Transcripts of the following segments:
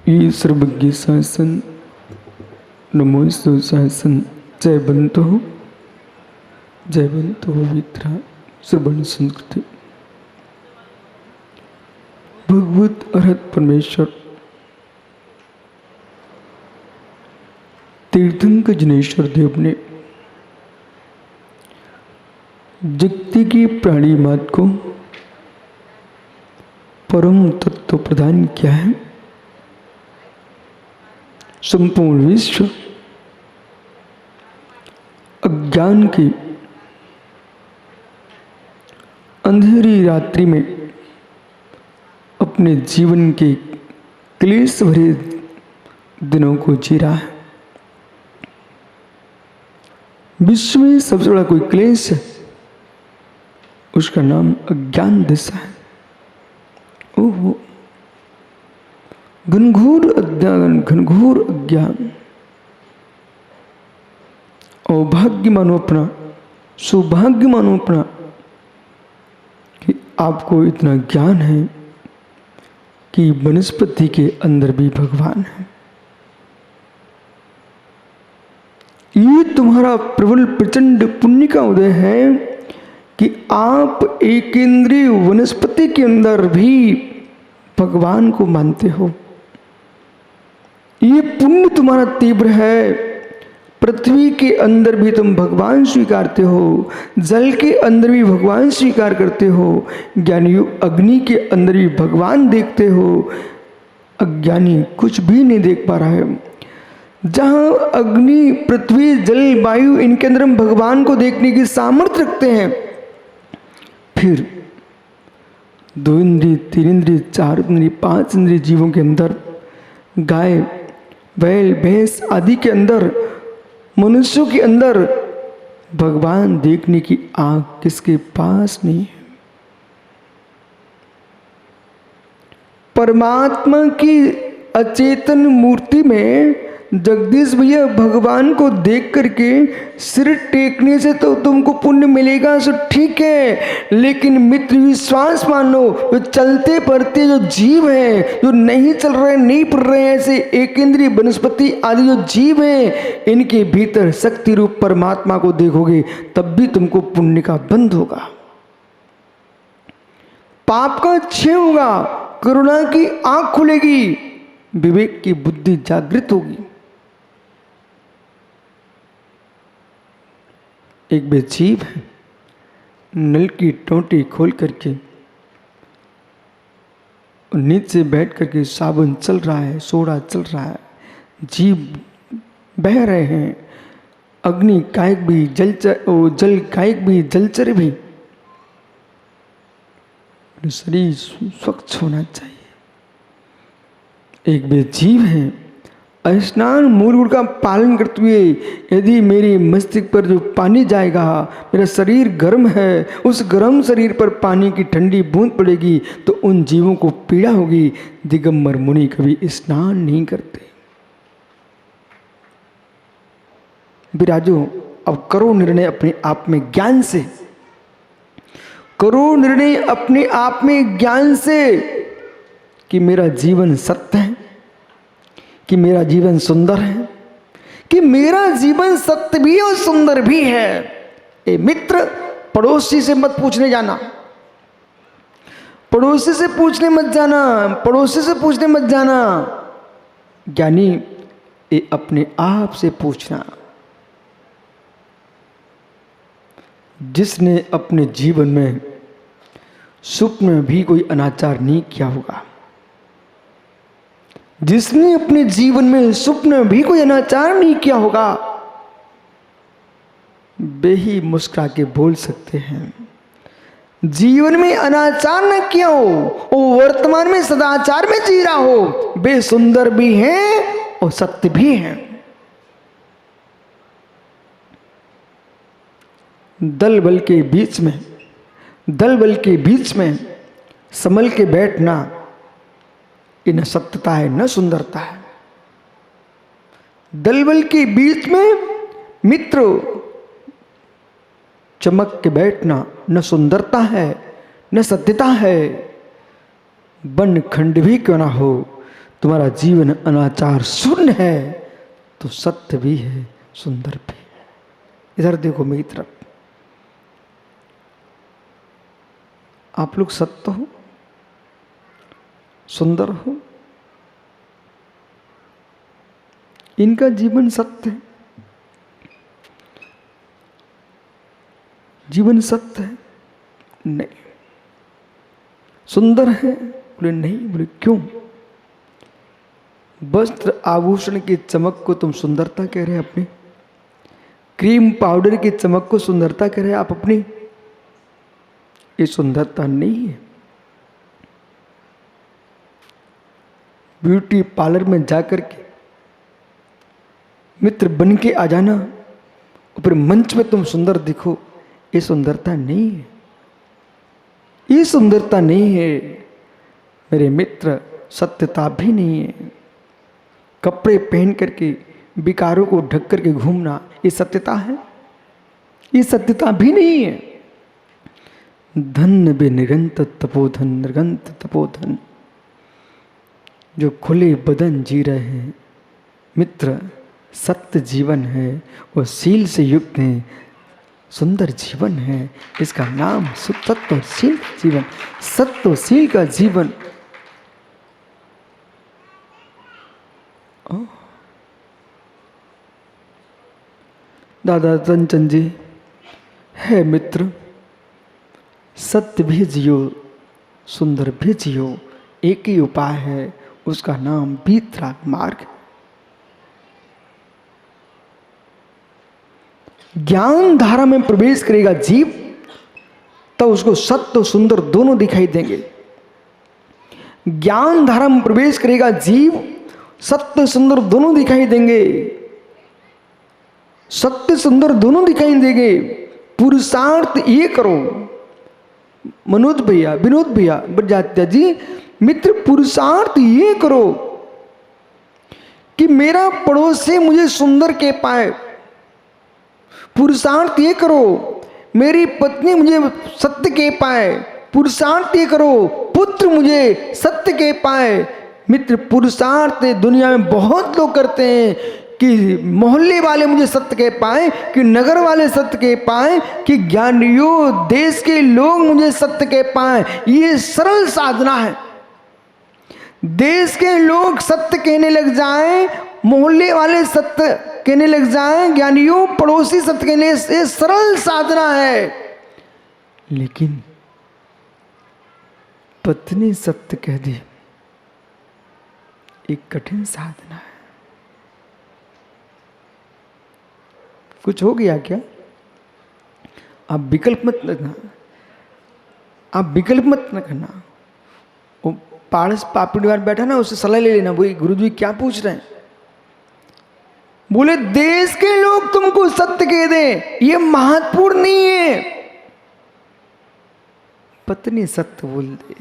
ये सर्वज्ञ शासन नमोस्तु शासन जय बंतो पवित्र श्रवण संस्कृति। भगवत अर्हत परमेश्वर तीर्थंकर जिनेश्वर देव ने जगती की प्राणी मात को परम तत्व प्रदान किया है। संपूर्ण विश्व अज्ञान की अंधेरी रात्रि में अपने जीवन के क्लेश भरे दिनों को जी रहा है। विश्व में सबसे बड़ा कोई क्लेश है, उसका नाम अज्ञान दशा है। ओहो, घनघोर अज्ञान, घनघोर अज्ञान। और भाग्य मानो अपना, सौभाग्य मानो अपना कि आपको इतना ज्ञान है कि वनस्पति के अंदर भी भगवान है। ये तुम्हारा प्रबल प्रचंड पुण्य का उदय है कि आप एक इंद्रिय वनस्पति के अंदर भी भगवान को मानते हो। ये पुण्य तुम्हारा तीव्र है। पृथ्वी के अंदर भी तुम भगवान स्वीकारते हो, जल के अंदर भी भगवान स्वीकार करते हो, ज्ञानी अग्नि के अंदर भी भगवान देखते हो। अज्ञानी कुछ भी नहीं देख पा रहा है। जहां अग्नि, पृथ्वी, जल, वायु, इनके अंदर हम भगवान को देखने की सामर्थ्य रखते हैं, फिर 2 इंद्रिय, 3 इंद्रिय, 4 इंद्रिय, 5 इंद्रिय जीवों के अंदर, गाय, बैल, भैंस आदि के अंदर, मनुष्यों के अंदर भगवान देखने की आंख किसके पास नहीं है। परमात्मा की अचेतन मूर्ति में जगदीश भैया भगवान को देख करके सिर टेकने से तो तुमको पुण्य मिलेगा, सो ठीक है, लेकिन मित्र विश्वास मानो, जो चलते फिरते जो जीव हैं, जो नहीं चल रहे, नहीं पढ़ रहे हैं, ऐसे एक इंद्रिय वनस्पति आदि जो जीव हैं, इनके भीतर शक्ति रूप परमात्मा को देखोगे तब भी तुमको पुण्य का बंध होगा, पाप का क्षय होगा, करुणा की आंख खुलेगी, विवेक की बुद्धि जागृत होगी। एक वे जीव है, नल की टोंटी खोल करके नीचे बैठ करके साबुन चल रहा है, सोडा चल रहा है, जीव बह रहे हैं, अग्नि कायक भी, जल कायक भी, जलचर भी। शरीर स्वच्छ होना चाहिए। एक वे जीव है, स्नान मूल गुण का पालन करते हुए यदि मेरे मस्तिष्क पर जो पानी जाएगा, मेरा शरीर गर्म है, उस गर्म शरीर पर पानी की ठंडी बूंद पड़ेगी तो उन जीवों को पीड़ा होगी। दिगंबर मुनि कभी स्नान नहीं करते। विराजो, अब करो निर्णय अपने आप में ज्ञान से, करो निर्णय अपने आप में ज्ञान से कि मेरा जीवन सत्य है, कि मेरा जीवन सुंदर है, कि मेरा जीवन सत्य भी और सुंदर भी है। ए मित्र, पड़ोसी से मत पूछने जाना, पड़ोसी से पूछने मत जाना, पड़ोसी से पूछने मत जाना। ज्ञानी, ये अपने आप से पूछना। जिसने अपने जीवन में स्वप्न में भी कोई अनाचार नहीं किया होगा, जिसने अपने जीवन में स्वप्न में भी कोई अनाचार नहीं किया होगा, वे ही मुस्कुरा के बोल सकते हैं। जीवन में अनाचार न किया हो, वो वर्तमान में सदाचार में जी रहा हो, वे सुंदर भी हैं और सत्य भी हैं। दल बल के बीच में, दल बल के बीच में संभल के बैठना, ये न सत्यता है न सुंदरता है। दलबल के बीच में मित्र चमक के बैठना न सुंदरता है न सत्यता है। वन खंड भी क्यों ना हो, तुम्हारा जीवन अनाचार शून्य है तो सत्य भी है, सुंदर भी है। इधर देखो मेरी तरफ, आप लोग सत्य हो, सुंदर हो, इनका जीवन सत्य है, जीवन सत्य है? नहीं। सुंदर है? बोले नहीं। बोले क्यों? वस्त्र आभूषण की चमक को तुम सुंदरता कह रहे हैं अपनी, क्रीम पाउडर की चमक को सुंदरता कह रहे हैं आप अपनी, ये सुंदरता नहीं है। ब्यूटी पार्लर में जाकर के मित्र बन के आ जाना, ऊपर मंच में तुम सुंदर दिखो, ये सुंदरता नहीं है, ये सुंदरता नहीं है मेरे मित्र, सत्यता भी नहीं है। कपड़े पहन करके विकारों को ढक करके घूमना, ये सत्यता है? ये सत्यता भी नहीं है। धन्य बे निरंत तपोधन, निरंत तपोधन, जो खुले बदन जी रहे हैं मित्र, सत्य जीवन है, वो शील से युक्त है, सुंदर जीवन है। इसका नाम सत्य और शील जीवन, सत्य और शील का जीवन। दादा धनचंद जी है मित्र, सत्य भी जियो, सुंदर भी जियो, एक ही उपाय है, उसका नाम वीतराग मार्ग। ज्ञान धारा में प्रवेश करेगा जीव, तो उसको सत्य और सुंदर दोनों दिखाई देंगे। ज्ञान धारा में प्रवेश करेगा जीव, सत्य सुंदर दोनों दिखाई देंगे, सत्य सुंदर दोनों दिखाई देंगे। पुरुषार्थ ये करो, मनोज भैया, विनोद भैया, बरजात्या जी, मित्र पुरुषार्थ ये करो कि मेरा पड़ोसी मुझे सुंदर कह पाए। पुरुषार्थ ये करो मेरी पत्नी मुझे सत्य कह पाए। पुरुषार्थ ये करो पुत्र मुझे सत्य कह पाए। मित्र पुरुषार्थ दुनिया में बहुत लोग करते हैं कि मोहल्ले वाले मुझे सत्य कह पाए, कि नगर वाले सत्य कह पाए, कि ज्ञानियों देश के लोग मुझे सत्य कह पाए। ये सरल साधना है। देश के लोग सत्य कहने लग जाएं, मोहल्ले वाले सत्य कहने लग जाएं, ज्ञानियों पड़ोसी सत्य कहने, ये सरल साधना है। लेकिन पत्नी सत्य कह दी, एक कठिन साधना है। कुछ हो गया क्या? आप विकल्प मत रखना, आप विकल्प मत रखना। वो पारस पापड़ीवार बैठा ना, उससे सलाह ले लेना, वही गुरुजी क्या पूछ रहे हैं। बोले देश के लोग तुमको सत्य कह दें, ये महत्वपूर्ण नहीं है, पत्नी सत्य बोल दे।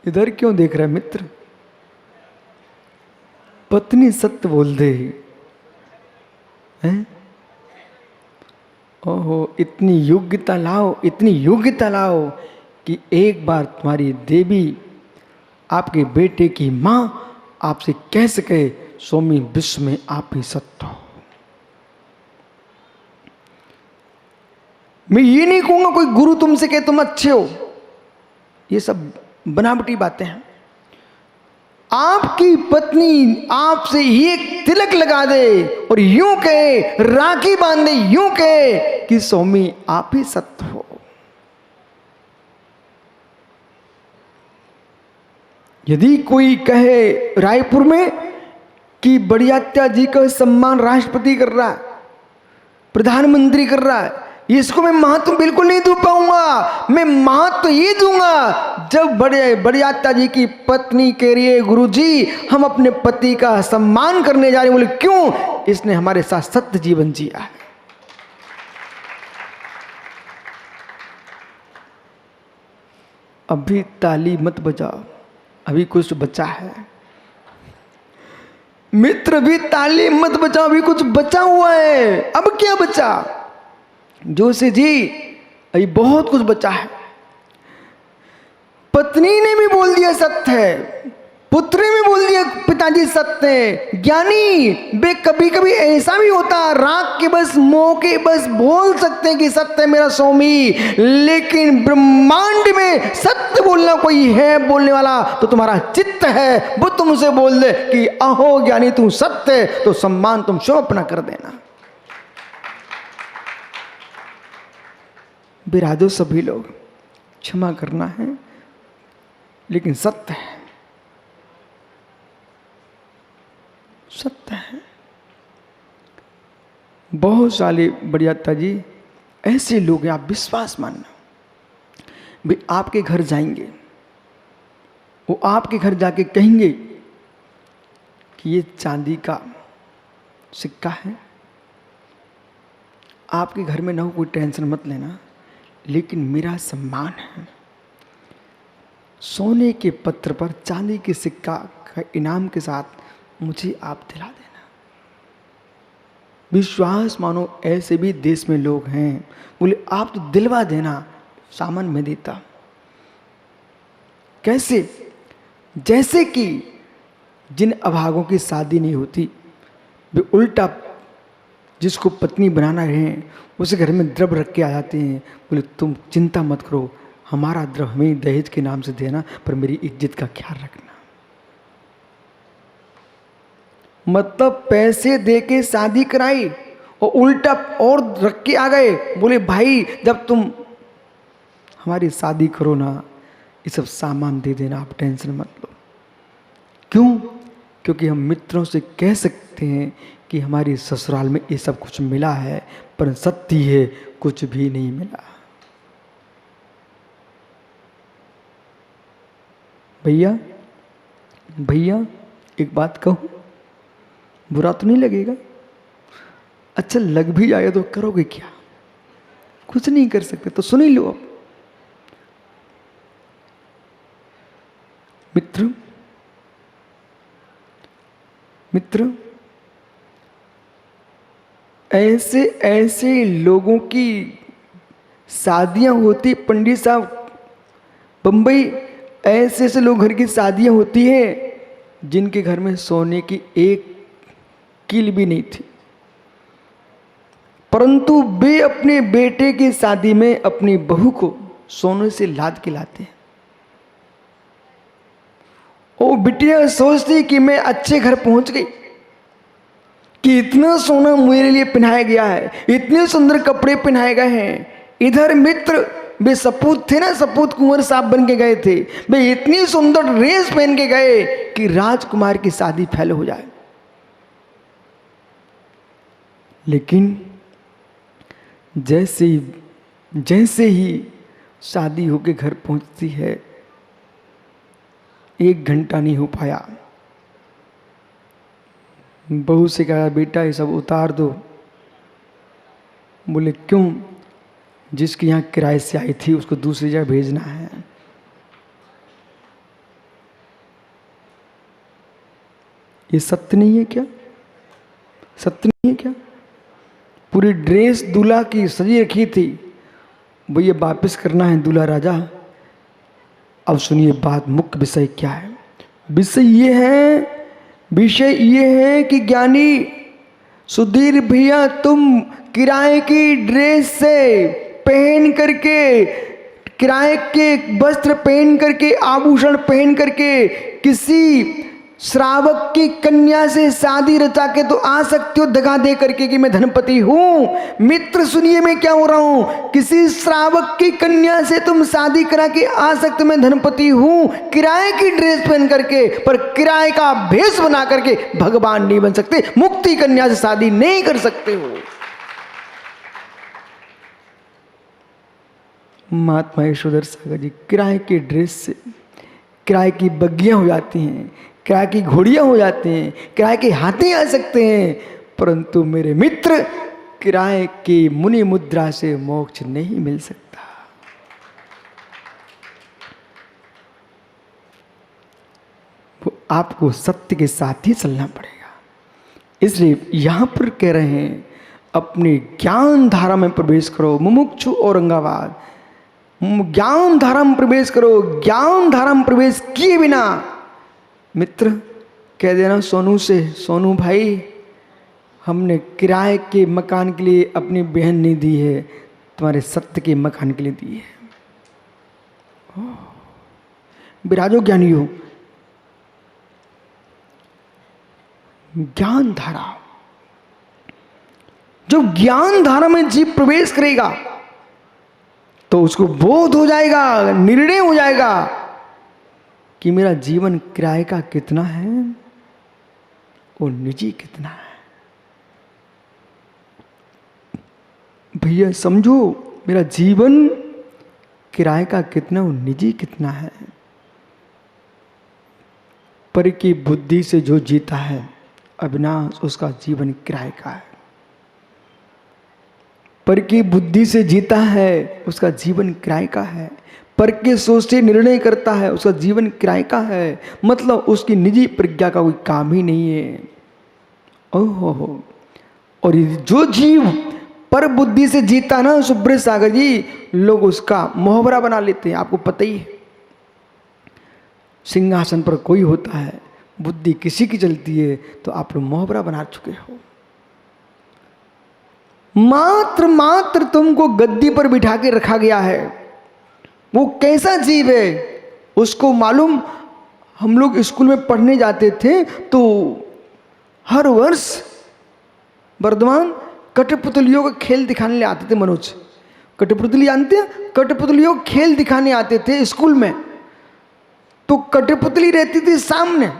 इधर क्यों देख रहा है मित्र? पत्नी सत्य बोल दे हैं? ओहो, इतनी योग्यता लाओ, इतनी योग्यता लाओ कि एक बार तुम्हारी देवी, आपके बेटे की मां आपसे कह सके, स्वामी विश्व में आप ही सत्य हो। मैं ये नहीं कहूंगा कोई गुरु तुमसे कहे तुम अच्छे हो, ये सब बनावटी बातें हैं। आपकी पत्नी आपसे एक तिलक लगा दे और यूं कहे, राखी बांध दे, यूं कहे कि स्वामी आप ही सत्य हो। यदि कोई कहे रायपुर में कि बड़ियात्या जी का सम्मान राष्ट्रपति कर रहा है, प्रधानमंत्री कर रहा है, इसको मैं महत्व बिल्कुल नहीं दे पाऊंगा। मैं महत्व ये दूंगा जब बड़ियात्या जी की पत्नी कह रही है गुरुजी हम अपने पति का सम्मान करने जा रहे हैं। बोले क्यों? इसने हमारे साथ सत्य जीवन जिया है। अभी ताली मत बजाओ, अभी कुछ बचा है मित्र, अभी ताली मत बचाओ, अभी कुछ बचा हुआ है। अब क्या बचा? जो से जी अभी बहुत कुछ बचा है। पत्नी ने भी बोल दिया सत्य है, पुत्र ने भी बोल दिया पिताजी सत्य है। ज्ञानी बे कभी कभी ऐसा भी होता, राग के बस मोह के बस बोल सकते हैं कि सत्य है मेरा स्वामी, लेकिन ब्रह्मांड में सत्य बोलना कोई है बोलने वाला तो तुम्हारा चित्त है। वो तुमसे बोल दे कि अहो ज्ञानी तू सत्य है, तो सम्मान तुम स्वयं अपना कर देना। बिरादो सभी लोग, क्षमा करना है लेकिन सत्य है, सत्य है। बहुत सारे बढ़ियाता जी ऐसे लोग हैं, आप विश्वास मानना, भी आपके घर जाएंगे, वो आपके घर जाके कहेंगे कि ये चांदी का सिक्का है, आपके घर में ना हो कोई टेंशन मत लेना, लेकिन मेरा सम्मान है, सोने के पत्र पर चांदी के सिक्का का इनाम के साथ मुझे आप दिला देना। विश्वास मानो ऐसे भी देश में लोग हैं, बोले आप तो दिलवा देना, सामान में देता। कैसे? जैसे कि जिन अभागों की शादी नहीं होती, वे उल्टा जिसको पत्नी बनाना रहे उसे घर में द्रव्य रख के आ जाते हैं, बोले तुम चिंता मत करो, हमारा द्रव्य हमें दहेज के नाम से देना, पर मेरी इज्जत का ख्याल रखना। मतलब पैसे दे के शादी कराई और उल्टा और रख के आ गए, बोले भाई जब तुम हमारी शादी करो ना, ये सब सामान दे देना, आप टेंशन मत लो। क्यों? क्योंकि हम मित्रों से कह सकते हैं कि हमारी ससुराल में ये सब कुछ मिला है, पर सत्य है कुछ भी नहीं मिला। भैया भैया एक बात कहूं, बुरा तो नहीं लगेगा? अच्छा लग भी जाए तो करोगे क्या? कुछ नहीं कर सकते, तो सुन ही लो। अब मित्र ऐसे ऐसे लोगों की शादियां होती, पंडित साहब बंबई ऐसे ऐसे लोग घर की शादियां होती है जिनके घर में सोने की एक कील भी नहीं थी, परंतु वे अपने बेटे की शादी में अपनी बहू को सोने से लाद के लाते हैं। वो बिटिया सोचती कि मैं अच्छे घर पहुंच गई, कि इतना सोना मेरे लिए पहनाया गया है, इतने सुंदर कपड़े पहनाए गए हैं। इधर मित्र वे सपूत थे ना, सपूत कुंवर साहब बन के गए थे, वे इतनी सुंदर ड्रेस पहन के गए कि राजकुमार की शादी फैल हो जाए। लेकिन जैसे ही शादी होके घर पहुंचती है, 1 घंटा नहीं हो पाया, बहू से कहा बेटा ये सब उतार दो। बोले क्यों? जिसके यहाँ किराए से आई थी उसको दूसरी जगह भेजना है। ये सत्य नहीं है क्या? सत्य नहीं है क्या? पूरी ड्रेस दूल्हा की सजी रखी थी, भैया वापस करना है दूल्हा राजा। अब सुनिए बात, मुख्य विषय क्या है? विषय ये है कि ज्ञानी सुधीर भैया तुम किराए की ड्रेस से पहन करके, किराए के वस्त्र पहन करके, आभूषण पहन करके किसी श्रावक की कन्या से शादी रचा के तो आ सकते हो दगा दे करके कि मैं धनपति हूं। मित्र सुनिए मैं क्या हो रहा हूं, किसी श्रावक की कन्या से तुम शादी करा के आ सकते, मैं धनपति हूं किराए की ड्रेस पहन करके, पर किराए का भेष बना करके भगवान नहीं बन सकते, मुक्ति कन्या से शादी नहीं कर सकते हो। महात्मा यशोधर सागर जी किराए की ड्रेस से किराए की बग्गियां हो जाती हैं, किराए की घोड़ियां हो जाती हैं, किराए के हाथी आ सकते हैं, परंतु मेरे मित्र किराए की मुनि मुद्रा से मोक्ष नहीं मिल सकता। वो आपको सत्य के साथ ही चलना पड़ेगा। इसलिए यहां पर कह रहे हैं अपने ज्ञान धारा में प्रवेश करो। मुमुक्षु औरंगाबाद ज्ञान धारा में प्रवेश करो। ज्ञान धारा में प्रवेश किए बिना मित्र कह देना सोनू से, सोनू भाई हमने किराए के मकान के लिए अपनी बहन नहीं दी है, तुम्हारे सत्य के मकान के लिए दी है। विराजो ज्ञानियों, ज्ञान धारा, जब ज्ञान धारा में जीव प्रवेश करेगा तो उसको बोध हो जाएगा, निर्णय हो जाएगा कि मेरा जीवन किराए का कितना है और निजी कितना है। भैया समझो, मेरा जीवन किराए का कितना और निजी कितना है। पर की बुद्धि से जो जीता है अविनाश, उसका जीवन किराए का है। पर की बुद्धि से जीता है उसका जीवन किराए का है। पर के सोच से निर्णय करता है उसका जीवन किराए का है। मतलब उसकी निजी प्रज्ञा का कोई काम ही नहीं है। ओहो, और जो जीव पर बुद्धि से जीता ना सुब्रत सागर जी, लोग उसका मोहबरा बना लेते हैं। आपको पता ही है, सिंहासन पर कोई होता है, बुद्धि किसी की चलती है तो आप लोग मोहबरा बना चुके हो। मात्र तुमको गद्दी पर बिठा के रखा गया है। वो कैसा जीव है उसको मालूम। हम लोग स्कूल में पढ़ने जाते थे तो हर वर्ष वर्धमान कठपुतलियों का खेल दिखाने ले आते थे। मनोज, कठपुतली जानते हैं? कठपुतलियों खेल दिखाने आते थे स्कूल में। तो कठपुतली रहती थी सामने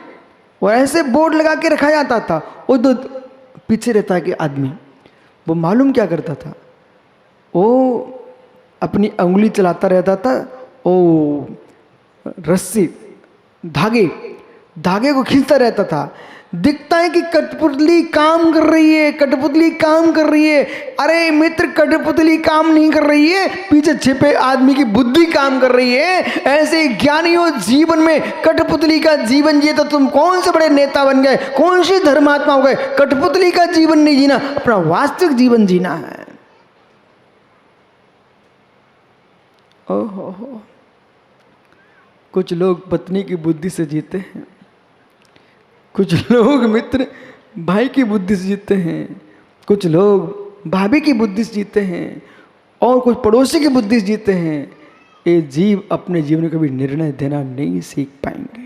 और ऐसे बोर्ड लगा के रखा जाता था, और दो पीछे रहता है आदमी। वो मालूम क्या करता था, वो अपनी अंगुली चलाता रहता था, ओ रस्सी धागे को खींचता रहता था। दिखता है कि कठपुतली काम कर रही है, कठपुतली काम कर रही है। अरे मित्र, कठपुतली काम नहीं कर रही है, पीछे छिपे आदमी की बुद्धि काम कर रही है। ऐसे ज्ञानियों जीवन में कठपुतली का जीवन जिए तो तुम कौन से बड़े नेता बन गए, कौन से धर्मात्मा हो गए। कठपुतली का जीवन नहीं जीना, अपना वास्तविक जीवन जीना है। ओहो, कुछ लोग पत्नी की बुद्धि से जीते हैं, कुछ लोग मित्र भाई की बुद्धि से जीते हैं, कुछ लोग भाभी की बुद्धि से जीते हैं, और कुछ पड़ोसी की बुद्धि से जीते हैं। ये जीव अपने जीवन में कभी निर्णय देना नहीं सीख पाएंगे।